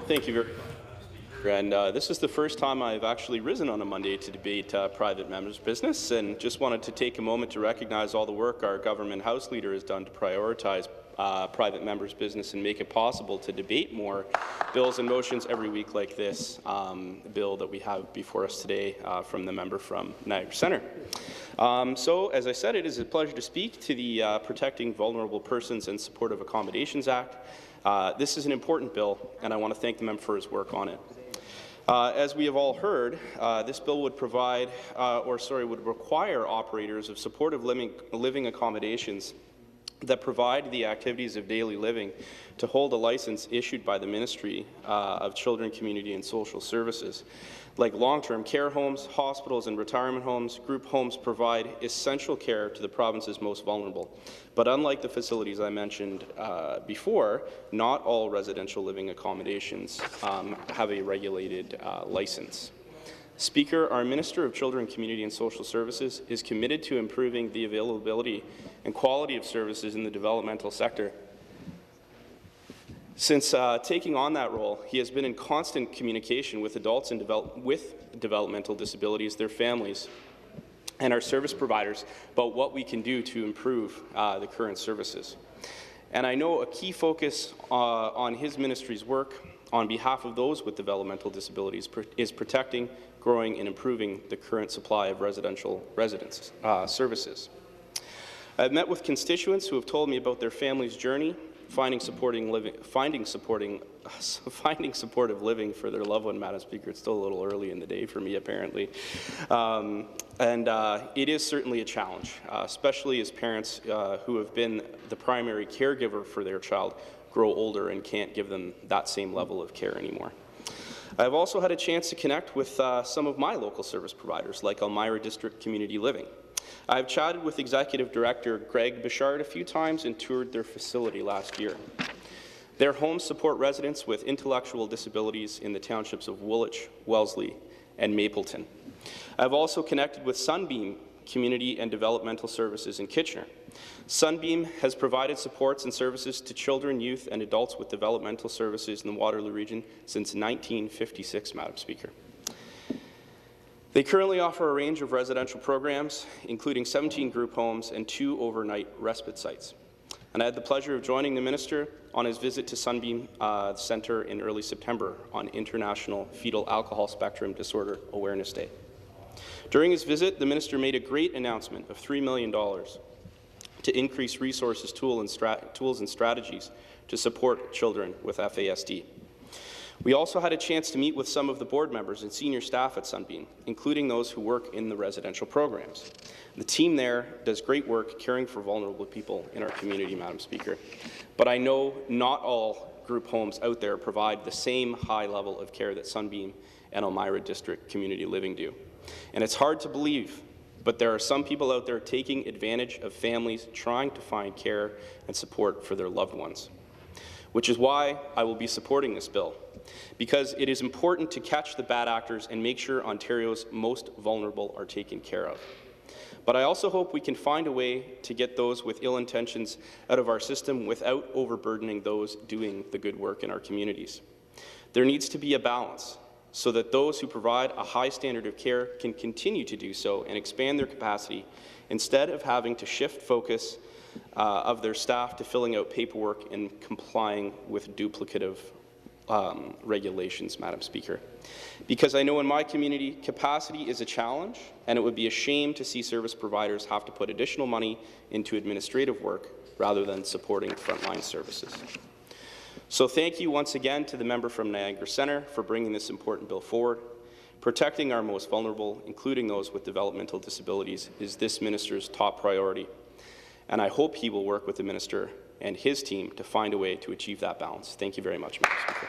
Thank you very much. And this is the first time I've actually risen on a Monday to debate private members' business, and just wanted to take a moment to recognize all the work our government House Leader has done to prioritize private members' business and make it possible to debate more bills and motions every week like this bill that we have before us today from the member from Niagara Centre. So, as I said, it is a pleasure to speak to the Protecting Vulnerable Persons and Supportive Accommodations Act. This is an important bill, and I want to thank the member for his work on it. As we have all heard, this bill would provide, would require operators of supportive living accommodations that provide the activities of daily living to hold a license issued by the Ministry of Children, Community and Social Services. Like long-term care homes, hospitals and retirement homes, group homes provide essential care to the province's most vulnerable. But unlike the facilities I mentioned before, not all residential living accommodations have a regulated license. Speaker, our Minister of Children, Community and Social Services is committed to improving the availability and quality of services in the developmental sector. Since taking on that role, he has been in constant communication with adults with developmental disabilities, their families, and our service providers about what we can do to improve the current services. And I know a key focus on his ministry's work on behalf of those with developmental disabilities is protecting, growing, and improving the current supply of residential residence services. I've met with constituents who have told me about their family's journey finding supportive living for their loved one, Madam Speaker. It's still a little early in the day for me, apparently. It is certainly a challenge, especially as parents who have been the primary caregiver for their child grow older and can't give them that same level of care anymore. I've also had a chance to connect with some of my local service providers, like Elmira District Community Living. I've chatted with Executive Director Greg Bichard a few times and toured their facility last year. Their homes support residents with intellectual disabilities in the townships of Woolwich, Wellesley, and Mapleton. I've also connected with Sunbeam Community and Developmental Services in Kitchener. Sunbeam has provided supports and services to children, youth, and adults with developmental services in the Waterloo region since 1956, Madam Speaker. They currently offer a range of residential programs, including 17 group homes and 2 overnight respite sites. And I had the pleasure of joining the minister on his visit to Sunbeam Centre in early September on International Fetal Alcohol Spectrum Disorder Awareness Day. During his visit, the minister made a great announcement of $3 million to increase resources, tools and strategies to support children with FASD. We also had a chance to meet with some of the board members and senior staff at Sunbeam, including those who work in the residential programs. The team there does great work caring for vulnerable people in our community, Madam Speaker. But I know not all group homes out there provide the same high level of care that Sunbeam and Elmira District Community Living do. And it's hard to believe, but there are some people out there taking advantage of families trying to find care and support for their loved ones, which is why I will be supporting this bill, because it is important to catch the bad actors and make sure Ontario's most vulnerable are taken care of. But I also hope we can find a way to get those with ill intentions out of our system without overburdening those doing the good work in our communities. There needs to be a balance so that those who provide a high standard of care can continue to do so and expand their capacity instead of having to shift focus of their staff to filling out paperwork and complying with duplicative regulations, Madam Speaker. Because I know in my community, capacity is a challenge, and it would be a shame to see service providers have to put additional money into administrative work rather than supporting frontline services. So thank you once again to the member from Niagara Centre for bringing this important bill forward. Protecting our most vulnerable, including those with developmental disabilities, is this minister's top priority. And I hope he will work with the minister and his team to find a way to achieve that balance. Thank you very much, Madam Speaker.